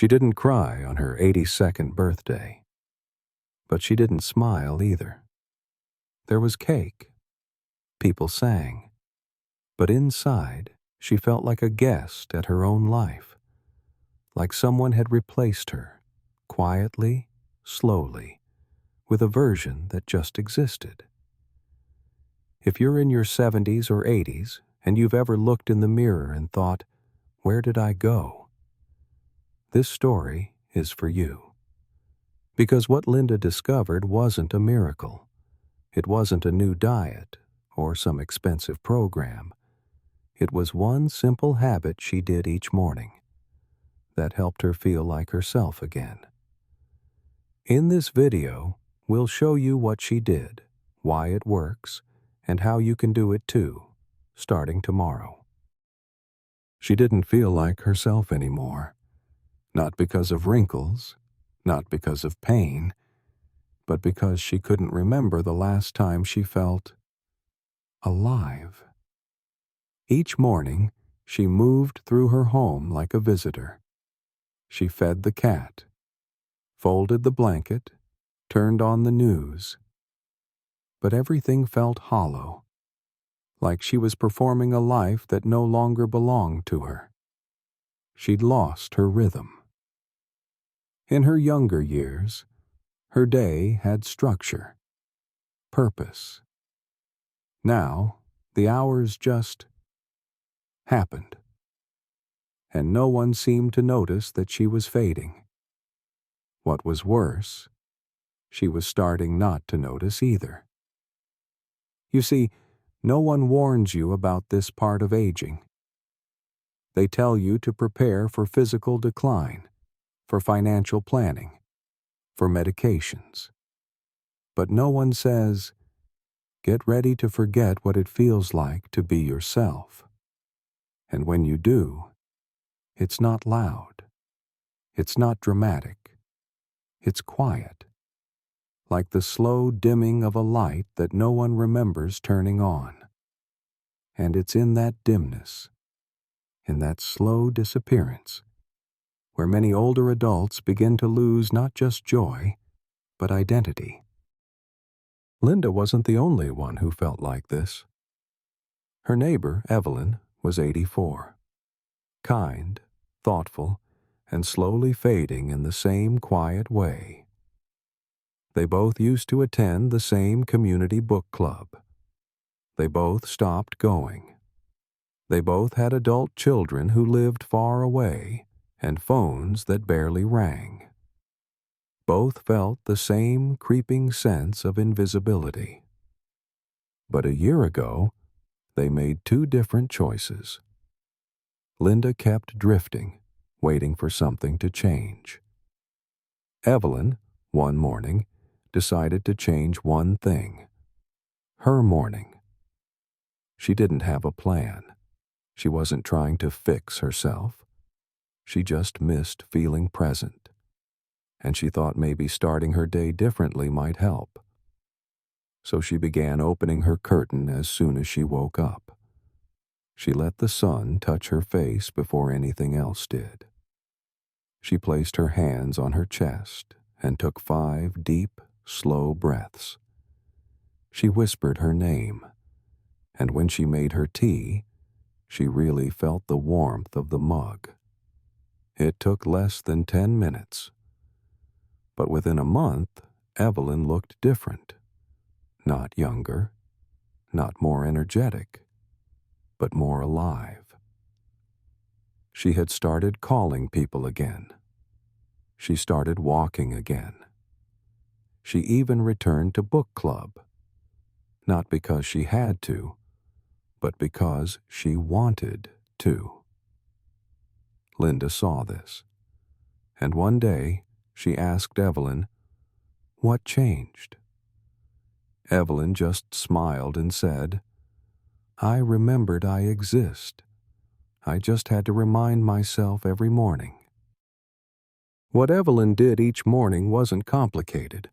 She didn't cry on her 82nd birthday, but she didn't smile either. There was cake. People sang. But inside, she felt like a guest at her own life, like someone had replaced her, quietly, slowly, with a version that just existed. If you're in your 70s or 80s and you've ever looked in the mirror and thought, "Where did I go?" this story is for you. Because what Linda discovered wasn't a miracle. It wasn't a new diet or some expensive program. It was one simple habit she did each morning that helped her feel like herself again. In this video, we'll show you what she did, why it works, and how you can do it too, starting tomorrow. She didn't feel like herself anymore. Not because of wrinkles, not because of pain, but because she couldn't remember the last time she felt alive. Each morning, she moved through her home like a visitor. She fed the cat, folded the blanket, turned on the news. But everything felt hollow, like she was performing a life that no longer belonged to her. She'd lost her rhythm. In her younger years, her day had structure, purpose. Now, the hours just happened, and no one seemed to notice that she was fading. What was worse, she was starting not to notice either. You see, no one warns you about this part of aging. They tell you to prepare for physical decline, for financial planning, for medications. But no one says, get ready to forget what it feels like to be yourself. And when you do, it's not loud. It's not dramatic. It's quiet, like the slow dimming of a light that no one remembers turning on. And it's in that dimness, in that slow disappearance, where many older adults begin to lose not just joy, but identity. Linda wasn't the only one who felt like this. Her neighbor, Evelyn, was 84. Kind, thoughtful, and slowly fading in the same quiet way. They both used to attend the same community book club. They both stopped going. They both had adult children who lived far away and phones that barely rang. Both felt the same creeping sense of invisibility. But a year ago, they made two different choices. Linda kept drifting, waiting for something to change. Evelyn, one morning, decided to change one thing. Her morning. She didn't have a plan. She wasn't trying to fix herself. She just missed feeling present. And she thought maybe starting her day differently might help. So she began opening her curtain as soon as she woke up. She let the sun touch her face before anything else did. She placed her hands on her chest and took 5 deep, slow breaths. She whispered her name, and when she made her tea, she really felt the warmth of the mug. It took less than 10 minutes. But within a month, Evelyn looked different. Not younger, not more energetic, but more alive. She had started calling people again. She started walking again. She even returned to book club, not because she had to, but because she wanted to. Linda saw this, and one day she asked Evelyn, "What changed?" Evelyn just smiled and said, "I remembered I exist. I just had to remind myself every morning." What Evelyn did each morning wasn't complicated,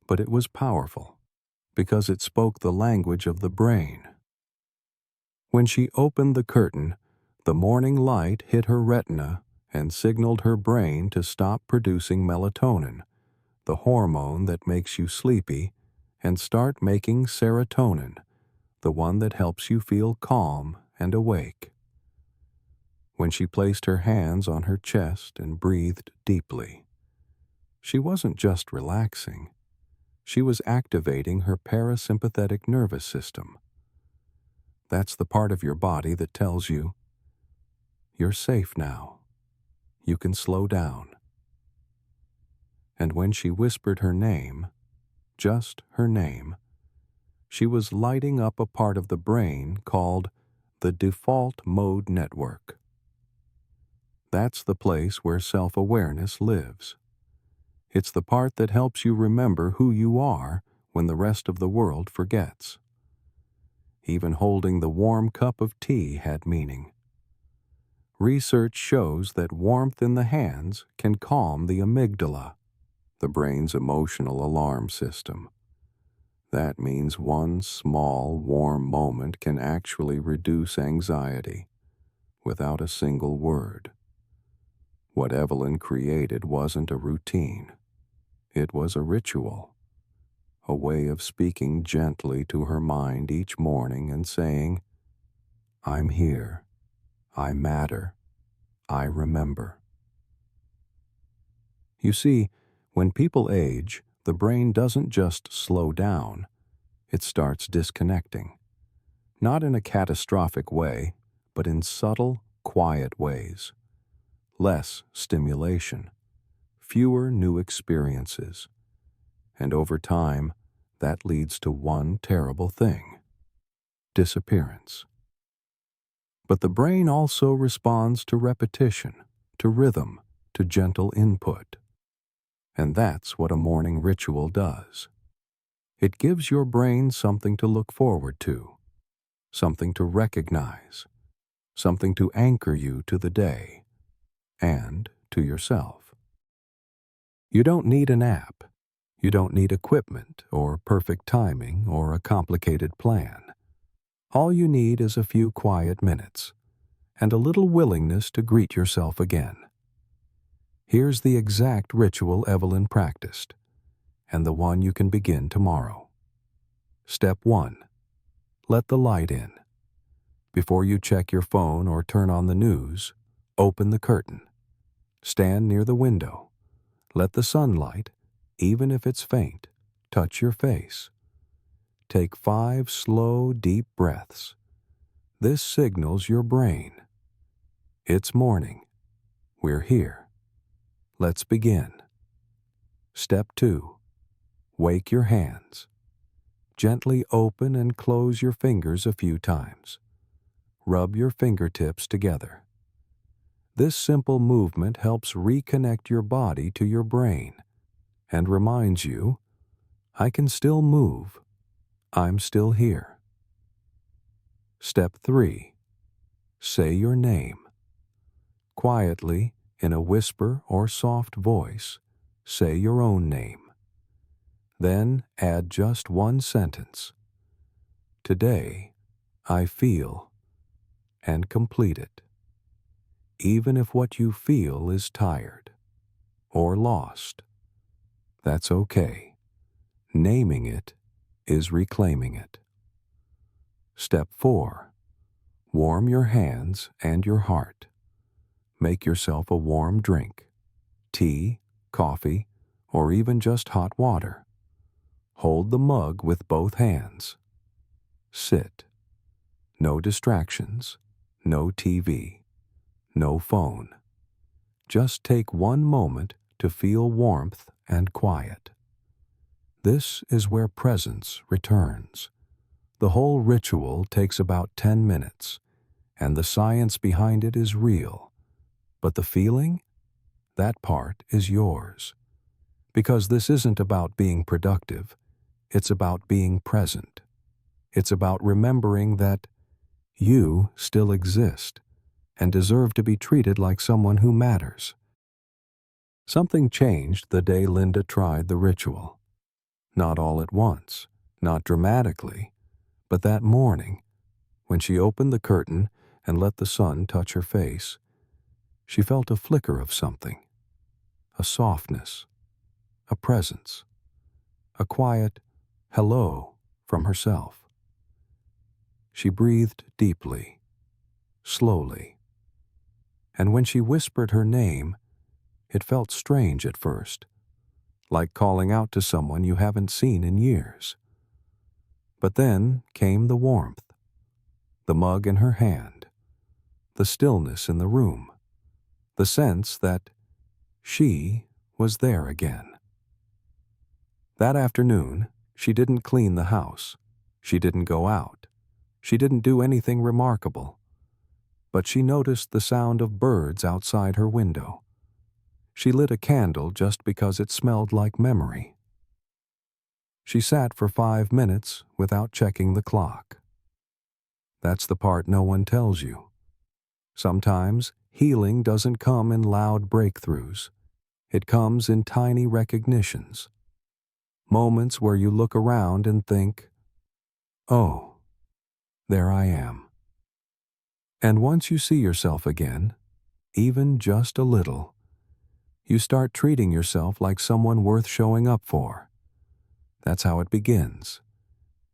but it was powerful, because it spoke the language of the brain. When she opened the curtain, the morning light hit her retina and signaled her brain to stop producing melatonin, the hormone that makes you sleepy, and start making serotonin, the one that helps you feel calm and awake. When she placed her hands on her chest and breathed deeply, she wasn't just relaxing, she was activating her parasympathetic nervous system. That's the part of your body that tells you, you're safe now. You can slow down. And when she whispered her name, just her name, she was lighting up a part of the brain called the default mode network. That's the place where self-awareness lives. It's the part that helps you remember who you are when the rest of the world forgets. Even holding the warm cup of tea had meaning. Research shows that warmth in the hands can calm the amygdala, the brain's emotional alarm system. That means one small, warm moment can actually reduce anxiety without a single word. What Evelyn created wasn't a routine. It was a ritual, a way of speaking gently to her mind each morning and saying, I'm here, I matter, I remember. You see, when people age, the brain doesn't just slow down, it starts disconnecting. Not in a catastrophic way, but in subtle, quiet ways. Less stimulation, fewer new experiences. And over time, that leads to one terrible thing: disappearance. But the brain also responds to repetition, to rhythm, to gentle input. And that's what a morning ritual does. It gives your brain something to look forward to, something to recognize, something to anchor you to the day and to yourself. You don't need an app. You don't need equipment or perfect timing or a complicated plan. All you need is a few quiet minutes and a little willingness to greet yourself again. Here's the exact ritual Evelyn practiced, and the one you can begin tomorrow. Step 1. Let the light in. Before you check your phone or turn on the news, open the curtain. Stand near the window. Let the sunlight, even if it's faint, touch your face. Take 5 slow, deep breaths. This signals your brain. It's morning. We're here. Let's begin. Step 2. Wake your hands. Gently open and close your fingers a few times. Rub your fingertips together. This simple movement helps reconnect your body to your brain and reminds you, I can still move. I'm still here. Step 3. Say your name. Quietly, in a whisper or soft voice, say your own name. Then add just one sentence. Today, I feel, and complete it. Even if what you feel is tired or lost, that's okay. Naming it is reclaiming it. Step 4. Warm your hands and your heart. Make yourself a warm drink, tea, coffee, or even just hot water. Hold the mug with both hands. Sit. No distractions, no TV, no phone. Just take one moment to feel warmth and quiet. This is where presence returns. The whole ritual takes about 10 minutes, and the science behind it is real. But the feeling? That part is yours. Because this isn't about being productive, it's about being present. It's about remembering that you still exist and deserve to be treated like someone who matters. Something changed the day Linda tried the ritual. Not all at once, not dramatically, but that morning, when she opened the curtain and let the sun touch her face, She felt a flicker of something, a softness, a presence, a quiet hello from herself. She breathed deeply, slowly, and when she whispered her name, it felt strange at first, like calling out to someone you haven't seen in years. But then came the warmth, the mug in her hand, the stillness in the room, the sense that she was there again. That afternoon, she didn't clean the house. She didn't go out. She didn't do anything remarkable. But she noticed the sound of birds outside her window. She lit a candle just because it smelled like memory. She sat for 5 minutes without checking the clock. That's the part no one tells you. Sometimes healing doesn't come in loud breakthroughs. It comes in tiny recognitions. Moments where you look around and think, oh, there I am. And once you see yourself again, even just a little, you start treating yourself like someone worth showing up for. That's how it begins.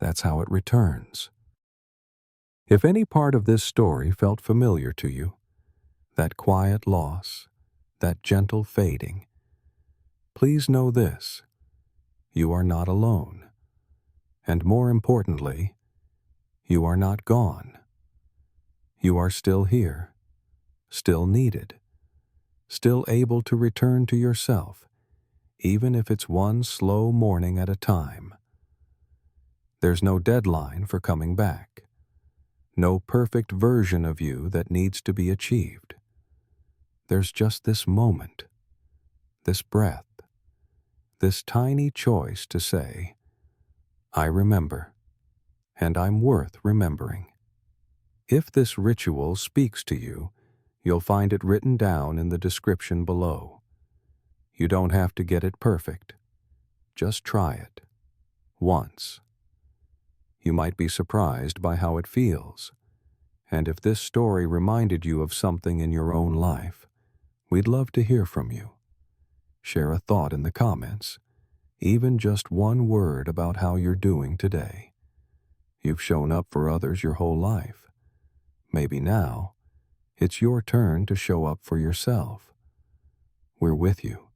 That's how it returns. If any part of this story felt familiar to you, that quiet loss, that gentle fading, please know this: you are not alone. And more importantly, you are not gone. You are still here, still needed, still able to return to yourself, even if it's one slow morning at a time. There's no deadline for coming back, no perfect version of you that needs to be achieved. There's just this moment, this breath, this tiny choice to say, I remember, and I'm worth remembering. If this ritual speaks to you, you'll find it written down in the description below. You don't have to get it perfect. Just try it. Once. You might be surprised by how it feels. And if this story reminded you of something in your own life, we'd love to hear from you. Share a thought in the comments, even just one word about how you're doing today. You've shown up for others your whole life. Maybe now, it's your turn to show up for yourself. We're with you.